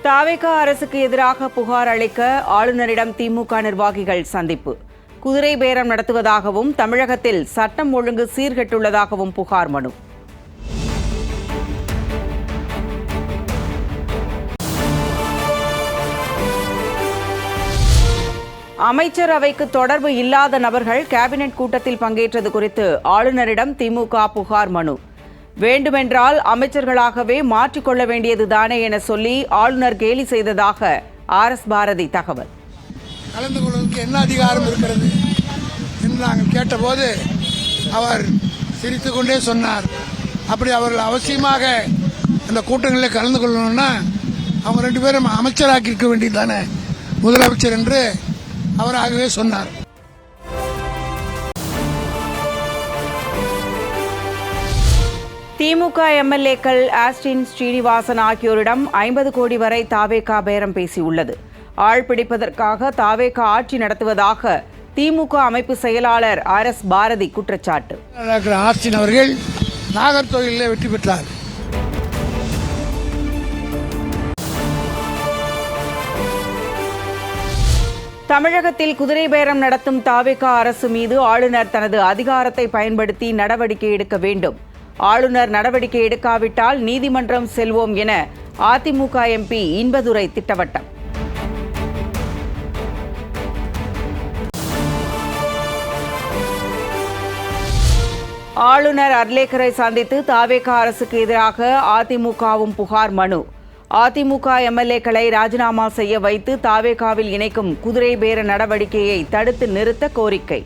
தாவேகா அரசுக்கு எதிராக புகார் அளிக்க ஆளுநரிடம் திமுக நிர்வாகிகள் சந்திப்பு. குதிரை பேரம் நடத்துவதாகவும் தமிழகத்தில் சட்டம் ஒழுங்கு சீர்கெட்டுள்ளதாகவும் புகார் மனு. அமைச்சரவைக்கு தொடர்பு இல்லாத நபர்கள் கேபினெட் கூட்டத்தில் பங்கேற்றது குறித்து ஆளுநரிடம் திமுக புகார் மனு. வேண்டுமென்றால் அமைச்சர்களாகவே மாற்றிக்கொள்ள வேண்டியதுதானே என சொல்லி ஆளுநர் கேலி செய்ததாக RS பாரதி தகவல். கலந்து கொள்வதற்கு என்ன அதிகாரம் இருக்கிறது என்று நாங்கள் கேட்டபோது அவர் சிரித்து கொண்டே சொன்னார், அப்படி அவர்கள் அவசியமாக அந்த கூட்டங்களில் கலந்து கொள்ளணும்னா அவங்க 2 பேரும் அமைச்சராக்கி இருக்க வேண்டியதுதானே முதலமைச்சர் என்று அவராகவே சொன்னார். திமுக MLAக்கள் ஆஸ்டின் ஸ்ரீனிவாசன் ஆகியோரிடம் 50 கோடி வரை தாவேகா பேரம் பேசியுள்ளது. ஆள் பிடிப்பதற்காக தாவேகா ஆட்சி நடத்துவதாக திமுக அமைப்பு செயலாளர் RS பாரதி குற்றச்சாட்டு. ஆஸ்டின் அவர்கள் நாகர்கோயிலில் வெற்றி பெற்றார். தமிழகத்தில் குதிரை பேரம் நடத்தும் தாவேகா அரசு மீது ஆளுநர் தனது அதிகாரத்தை பயன்படுத்தி நடவடிக்கை எடுக்க வேண்டும். ஆளுநர் நடவடிக்கை எடுக்காவிட்டால் நீதிமன்றம் செல்வோம் என அதிமுக MP இன்பதுரை திட்டவட்டம். ஆளுநர் அர்லேக்கரை சந்தித்து தாவேகா அரசுக்கு எதிராக அதிமுகவும் புகார் மனு. அதிமுக MLAக்களை ராஜினாமா செய்ய வைத்து தாவேகாவில் இணைக்கும் குதிரை பேர நடவடிக்கையை தடுத்து நிறுத்த கோரிக்கை.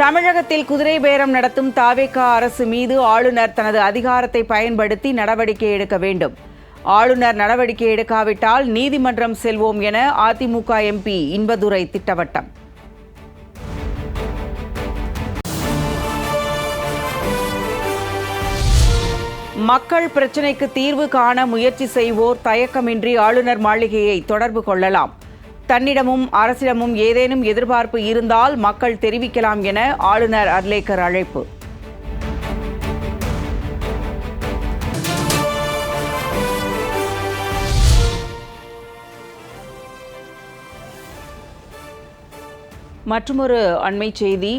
தமிழகத்தில் குதிரை பேரம் நடத்தும் தாவேகா அரசு மீது ஆளுநர் தனது அதிகாரத்தை பயன்படுத்தி நடவடிக்கை எடுக்க வேண்டும். ஆளுநர் நடவடிக்கை எடுக்காவிட்டால் நீதிமன்றம் செல்வோம் என அதிமுக MP இன்பதுரை திட்டவட்டம். மக்கள் பிரச்சினைக்கு தீர்வு காண முயற்சி செய்வோர் தயக்கமின்றி ஆளுநர் மாளிகையை தொடர்பு கொள்ளலாம். தன்னிடமும் அரசிடமும் ஏதேனும் எதிர்பார்ப்பு இருந்தால் மக்கள் தெரிவிக்கலாம் என ஆளுநர் அர்லேக்கர் அழைப்பு. மற்றுமொரு அண்மை செய்தி.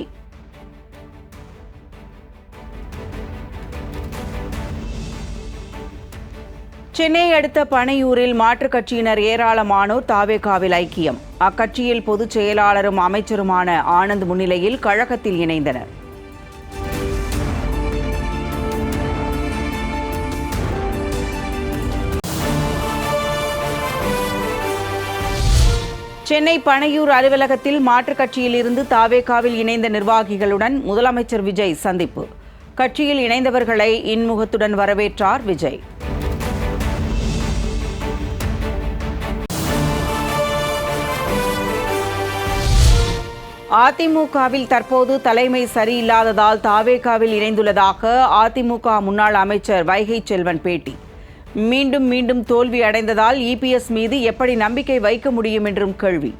சென்னை அடுத்த பனையூரில் மாற்றுக் கட்சியினர் ஏராளமானோர் தாவேகாவில் ஐக்கியம். அக்கட்சியில் பொதுச் செயலாளரும் அமைச்சருமான ஆனந்த் முன்னிலையில் கழகத்தில் இணைந்தனர். சென்னை பனையூர் அலுவலகத்தில் மாற்றுக் கட்சியில் இருந்து தாவேகாவில் இணைந்த நிர்வாகிகளுடன் முதலமைச்சர் விஜய் சந்திப்பு. கட்சியில் இணைந்தவர்களை இன்முகத்துடன் வரவேற்றார் விஜய். அதிமுகவில் தற்போது தலைமை சரியில்லாததால் தாவேகாவில் இணைந்துள்ளதாக அதிமுக முன்னாள் அமைச்சர் வைகை செல்வன் பேட்டி. மீண்டும் மீண்டும் தோல்வி அடைந்ததால் EPS மீது எப்படி நம்பிக்கை வைக்க முடியும் என்றும் கேள்வி.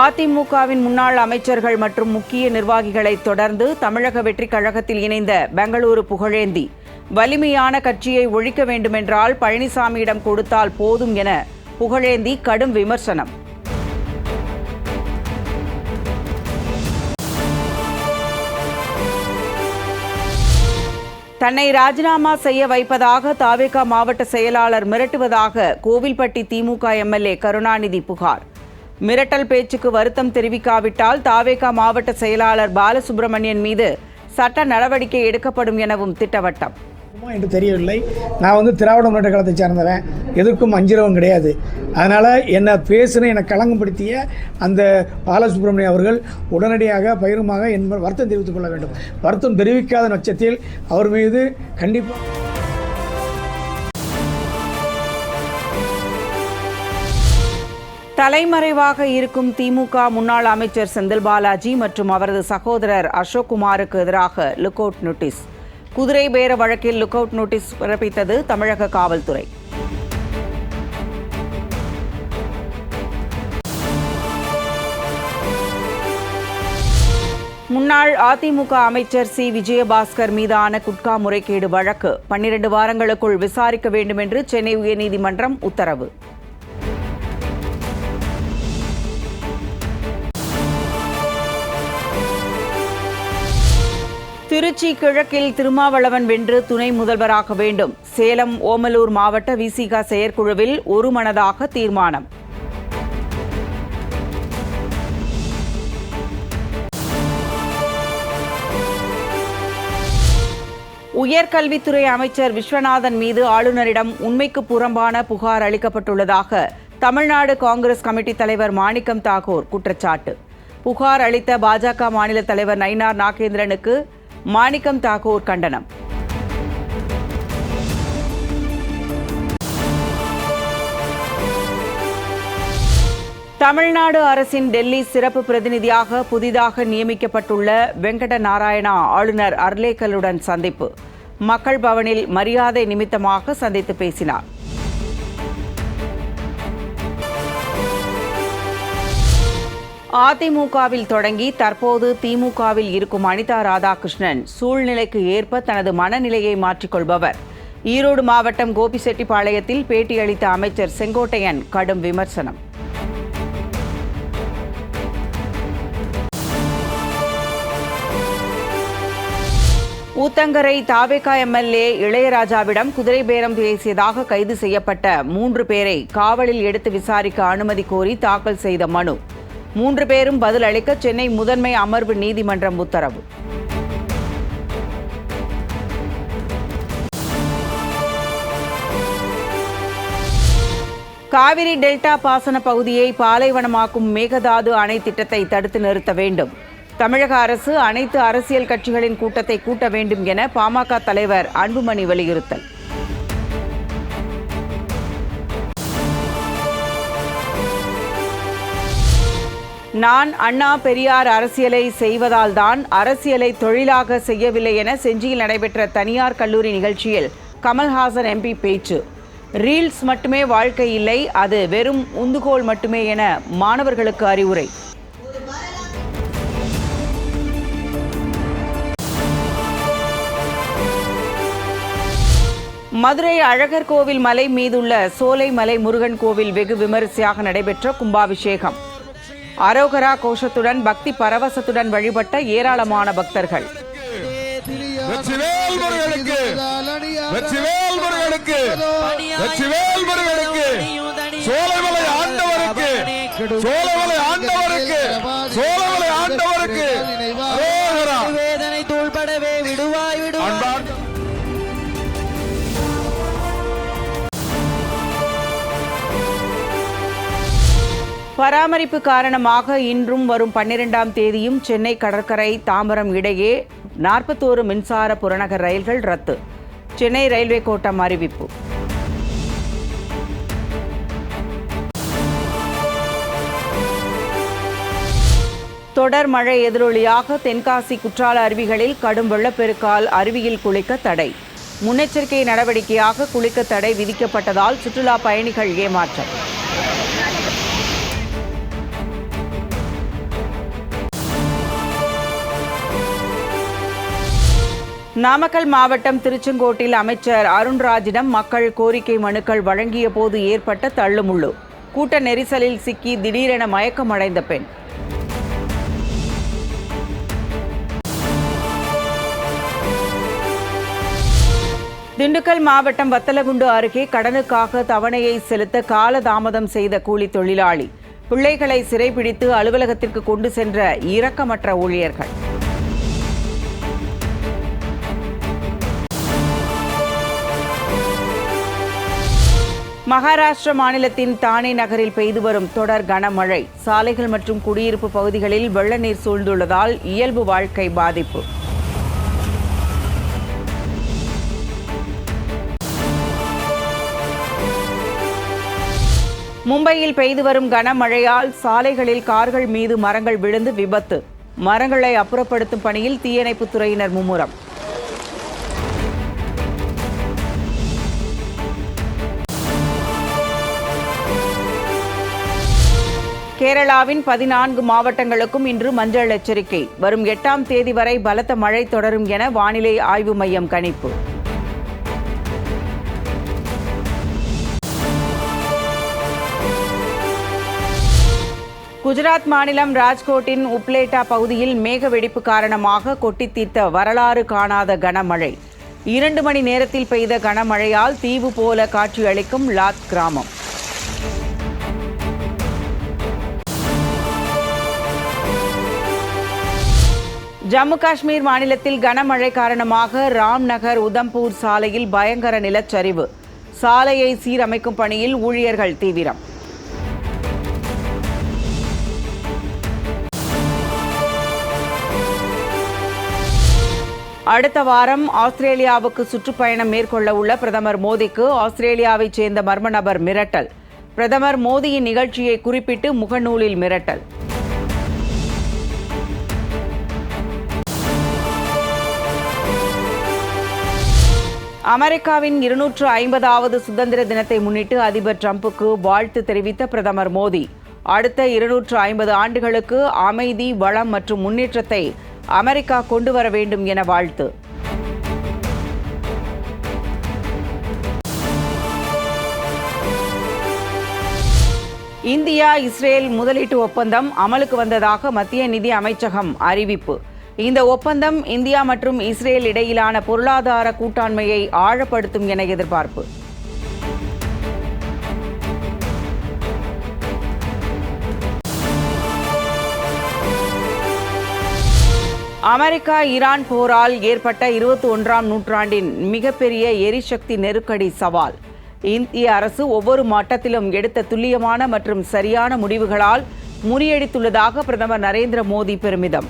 அதிமுகவின் முன்னாள் அமைச்சர்கள் மற்றும் முக்கிய நிர்வாகிகளை தொடர்ந்து தமிழக வெற்றிக் கழகத்தில் இணைந்த பெங்களூரு புகழேந்தி வலிமையான கட்சியை ஒழிக்க வேண்டுமென்றால் பழனிசாமியிடம் கொடுத்தால் போதும் என புகழேந்தி கடும் விமர்சனம். தன்னை ராஜினாமா செய்ய வைப்பதாக தாவேகா மாவட்ட செயலாளர் மிரட்டுவதாக கோவில்பட்டி திமுக MLA கருணாநிதி புகார். மிரட்டல் பேச்சுக்கு வருத்தம் தெரிவிக்காவிட்டால் தாவேகா மாவட்ட செயலாளர் பாலசுப்ரமணியன் மீது சட்ட நடவடிக்கை எடுக்கப்படும் எனவும் திட்டவட்டம். என்று தெரியவில்லை. நான் திராவிட முன்னேற்ற கழகத்தை சேர்ந்தவன், எதற்கும் அஞ்சிரவன் கிடையாது. அதனால் என்னை என்னை களங்கப்படுத்திய அந்த பாலசுப்ரமணியம் அவர்கள் உடனடியாக பகிரமாக வருத்தம் தெரிவித்துக் கொள்ள வேண்டும். வருத்தம் தெரிவிக்காத பட்சத்தில் அவர் மீது கண்டிப்பாக தலைமறைவாக இருக்கும் திமுக முன்னாள் அமைச்சர் செந்தில் பாலாஜி மற்றும் அவரது சகோதரர் அசோக்குமாருக்கு எதிராக லுக் அவுட் நோட்டீஸ். குதிரை பேர வழக்கில் லுக் அவுட் நோட்டீஸ் பிறப்பித்தது தமிழக காவல்துறை. முன்னாள் அதிமுக அமைச்சர் சி விஜயபாஸ்கர் மீதான குட்கா முறைகேடு வழக்கு 12 வாரங்களுக்குள் விசாரிக்க வேண்டும் என்று சென்னை உயர்நீதிமன்றம் உத்தரவு. திருச்சி கிழக்கில் திருமாவளவன் வென்று துணை முதல்வராக வேண்டும். சேலம் ஓமலூர் மாவட்ட விசிக செயற்குழுவில் ஒருமனதாக தீர்மானம். உயர்கல்வித்துறை அமைச்சர் விஸ்வநாதன் மீது ஆளுநரிடம் உண்மைக்கு புறம்பான புகார் அளிக்கப்பட்டுள்ளதாக தமிழ்நாடு காங்கிரஸ் கமிட்டி தலைவர் மாணிக்கம் தாக்கூர் குற்றச்சாட்டு. புகார் அளித்த பாஜக மாநில தலைவர் நயினார் நாகேந்திரனுக்கு மாணிக்கம் தாக்கூர் கண்டனம். தமிழ்நாடு அரசின் டெல்லி சிறப்பு பிரதிநிதியாக புதிதாக நியமிக்கப்பட்டுள்ள வெங்கட நாராயணா ஆளுநர் அர்லேக்கருடன் சந்திப்பு. மக்கள் பவனில் மரியாதை நிமித்தமாக சந்தித்து பேசினார். அதிமுகவில் தொடங்கி தற்போது திமுகவில் இருக்கும் அனிதா ராதாகிருஷ்ணன் சூழ்நிலைக்கு ஏற்ப தனது மனநிலையை மாற்றிக்கொள்பவர். ஈரோடு மாவட்டம் கோபிச்செட்டிப்பாளையத்தில் பேட்டியளித்த அமைச்சர் செங்கோட்டையன் கடும் விமர்சனம். ஊத்தங்கரை தாவேகா எம்எல்ஏ இளையராஜாவிடம் குதிரை பேரம் பேசியதாக கைது செய்யப்பட்ட 3 பேரை காவலில் எடுத்து விசாரிக்க அனுமதி கோரி தாக்கல் செய்த மனு. 3 பேரும் பதில் அளிக்க சென்னை முதன்மை அமர்வு நீதிமன்றம் உத்தரவு. காவிரி டெல்டா பாசன பகுதியை பாலைவனமாக்கும் மேகதாது அணை திட்டத்தை தடுத்து நிறுத்த வேண்டும். தமிழக அரசு அனைத்து அரசியல் கட்சிகளின் கூட்டத்தை கூட்ட வேண்டும் என பாமக தலைவர் அன்புமணி வலியுறுத்தல். நான் அண்ணா பெரியார் அரசியலை செய்வதால்தான் அரசியலை தொழிலாக செய்யவில்லை என செஞ்சியில் நடைபெற்ற தனியார் கல்லூரி நிகழ்ச்சியில் கமல்ஹாசன் எம்பி பேச்சு. ரீல்ஸ் மட்டுமே வாழ்க்கை இல்லை, அது வெறும் உந்துகோல் மட்டுமே என மாணவர்களுக்கு அறிவுரை. மதுரை அழகர் கோவில் மலை மீதுள்ள சோலைமலை முருகன் கோவில் வெகு விமரிசையாக நடைபெற்ற கும்பாபிஷேகம். அரோகரா கோஷத்துடன் பக்தி பரவசத்துடன் வழிபட்ட ஏராளமான பக்தர்கள். பராமரிப்பு காரணமாக இன்றும் வரும் 12ஆம் தேதியும் சென்னை கடற்கரை தாம்பரம் இடையே 41 மின்சார புறநகர் ரயில்கள் ரத்து. சென்னை ரயில்வே கோட்டம் அறிவிப்பு. தொடர் மழை எதிரொலியாக தென்காசி குற்றால அருவிகளில் கடும் வெள்ளப்பெருக்கால் அருவியில் குளிக்க தடை. முன்னெச்சரிக்கை நடவடிக்கையாக குளிக்க தடை விதிக்கப்பட்டதால் சுற்றுலா பயணிகள் ஏமாற்றம். நாமக்கல் மாவட்டம் திருச்செங்கோட்டில் அமைச்சர் அருண்ராஜிடம் மக்கள் கோரிக்கை மனுக்கள் வழங்கிய போது ஏற்பட்ட தள்ளுமுள்ளு. கூட்ட நெரிசலில் சிக்கி திடீரென மயக்கமடைந்த பெண். திண்டுக்கல் மாவட்டம் வத்தலகுண்டு அருகே கடனுக்காக தவணையை செலுத்த காலதாமதம் செய்த கூலி தொழிலாளி. பிள்ளைகளை சிறைபிடித்து அலுவலகத்திற்கு கொண்டு சென்ற இரக்கமற்ற ஊழியர்கள். மகாராஷ்டிர மாநிலத்தின் தானே நகரில் பெய்து வரும் தொடர் கனமழை. சாலைகள் மற்றும் குடியிருப்பு பகுதிகளில் வெள்ள நீர் சூழ்ந்துள்ளதால் இயல்பு வாழ்க்கை பாதிப்பு. மும்பையில் பெய்து வரும் கனமழையால் சாலைகளில் கார்கள் மீது மரங்கள் விழுந்து விபத்து. மரங்களை அப்புறப்படுத்தும் பணியில் தீயணைப்புத் துறையினர் மும்முரம். கேரளாவின் 14 மாவட்டங்களுக்கும் இன்று மஞ்சள் எச்சரிக்கை. வரும் 8ஆம் தேதி வரை பலத்த மழை தொடரும் என வானிலை ஆய்வு மையம் கணிப்பு. குஜராத் மாநிலம் ராஜ்கோட்டின் உப்லேட்டா பகுதியில் மேக வெடிப்பு காரணமாக கொட்டித் தீர்த்த வரலாறு காணாத கனமழை. 2 மணி நேரத்தில் பெய்த கனமழையால் தீவு போல காட்சியளிக்கும் லாத் கிராமம். ஜம்மு காஷ்மீர் மாநிலத்தில் கனமழை காரணமாக ராம்நகர் உதம்பூர் சாலையில் பயங்கர நிலச்சரிவு. சாலையை சீரமைக்கும் பணியில் ஊழியர்கள் தீவிரம். அடுத்த வாரம் ஆஸ்திரேலியாவுக்கு சுற்றுப்பயணம் மேற்கொள்ள உள்ள பிரதமர் மோடிக்கு ஆஸ்திரேலியாவைச் சேர்ந்த மர்ம நபர் மிரட்டல். பிரதமர் மோடியின் நிகழ்ச்சியை குறிப்பிட்டு முகநூலில் மிரட்டல். அமெரிக்காவின் 250வது சுதந்திர தினத்தை முன்னிட்டு அதிபர் டிரம்புக்கு வாழ்த்து தெரிவித்த பிரதமர் மோடி, அடுத்த 250 ஆண்டுகளுக்கு அமைதி, வளம் மற்றும் முன்னேற்றத்தை அமெரிக்கா கொண்டு வர வேண்டும் என வாழ்த்து. இந்தியா இஸ்ரேல் முதலீட்டு ஒப்பந்தம் அமலுக்கு வந்ததாக மத்திய நிதி அமைச்சகம் அறிவிப்பு. இந்த ஒப்பந்தம் இந்தியா மற்றும் இஸ்ரேல் இடையிலான பொருளாதார கூட்டாண்மையை ஆழப்படுத்தும் என எதிர்பார்ப்பு. அமெரிக்கா ஈரான் போரால் ஏற்பட்ட 21ஆம் நூற்றாண்டின் மிகப்பெரிய எரிசக்தி நெருக்கடி சவால். இந்திய அரசு ஒவ்வொரு மட்டத்திலும் எடுத்த துல்லியமான மற்றும் சரியான முடிவுகளால் முறியடித்துள்ளதாக பிரதமர் நரேந்திர மோடி பெருமிதம்.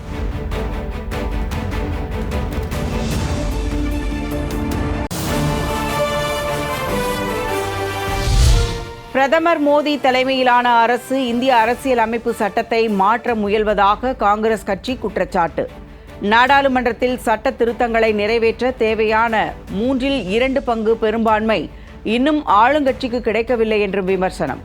பிரதமர் மோடி தலைமையிலான அரசு இந்திய அரசியல் அமைப்பு சட்டத்தை மாற்ற முயல்வதாக காங்கிரஸ் கட்சி குற்றச்சாட்டு. நாடாளுமன்றத்தில் சட்ட திருத்தங்களை நிறைவேற்ற தேவையான 3/2 பங்கு பெரும்பான்மை இன்னும் ஆளுங்கட்சிக்கு கிடைக்கவில்லை என்று விமர்சனம்.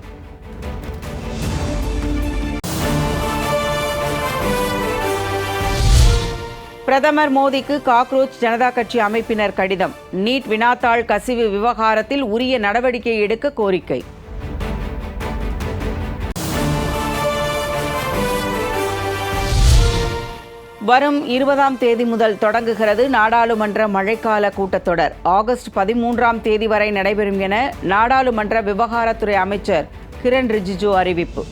பிரதமர் மோடிக்கு காக்ரோச் ஜனதா கட்சி அமைப்பினர் கடிதம். நீட் வினாத்தாள் கசிவு விவகாரத்தில் உரிய நடவடிக்கை எடுக்க கோரிக்கை. வரும் 20ஆம் தேதி முதல் தொடங்குகிறது நாடாளுமன்ற மழைக்கால கூட்டத்தொடர். ஆகஸ்ட் 13ஆம் தேதி வரை நடைபெறும் என நாடாளுமன்ற விவகாரத்துறை அமைச்சர் கிரண் ரிஜிஜு அறிவிப்பு.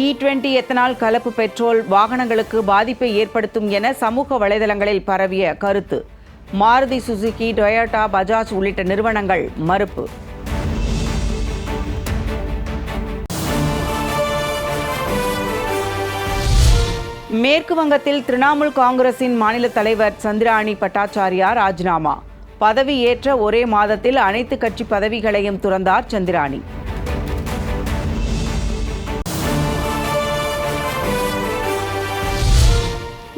E20 எத்தனால் கலப்பு பெட்ரோல் வாகனங்களுக்கு பாதிப்பை ஏற்படுத்தும் என சமூக வலைதளங்களில் பரவிய கருத்து. மாருதி சுசுகி, டொயோட்டா, பஜாஜ் உள்ளிட்ட நிறுவனங்கள் மறுப்பு. மேற்கு வங்கத்தில் திரிணாமுல் காங்கிரசின் மாநில தலைவர் சந்திராணி பட்டாச்சாரியா ராஜினாமா. பதவி ஏற்ற ஒரே மாதத்தில் அனைத்து கட்சி பதவிகளையும் துறந்தார் சந்திராணி.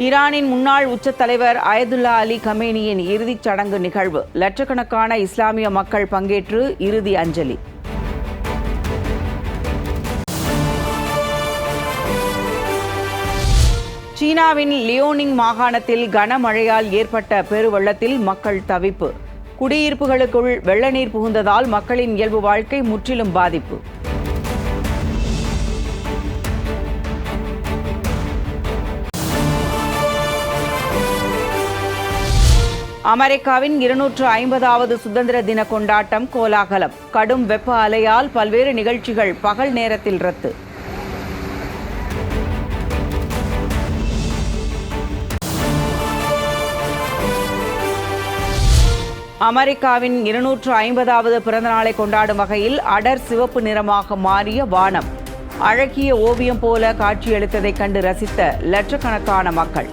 ஈரானின் முன்னாள் உச்ச தலைவர் அயதுல்லா அலி கமேனியின் இறுதிச் சடங்கு நிகழ்வு. லட்சக்கணக்கான இஸ்லாமிய மக்கள் பங்கேற்று இறுதி அஞ்சலி. சீனாவின் லியோனிங் மாகாணத்தில் கனமழையால் ஏற்பட்ட பெருவெள்ளத்தில் மக்கள் தவிப்பு. குடியிருப்புகளுக்குள் வெள்ள நீர் புகுந்ததால் மக்களின் இயல்பு வாழ்க்கை முற்றிலும் பாதிப்பு. அமெரிக்காவின் 250வது சுதந்திர தின கொண்டாட்டம் கோலாகலம். கடும் வெப்ப அலையால் பல்வேறு நிகழ்ச்சிகள் பகல் நேரத்தில் ரத்து. அமெரிக்காவின் 250வது பிறந்தநாளை கொண்டாடும் வகையில் அடர் சிவப்பு நிறமாக மாறிய வானம். அழகிய ஓவியம் போல காட்சியளித்ததைக் கண்டு ரசித்த லட்சக்கணக்கான மக்கள்.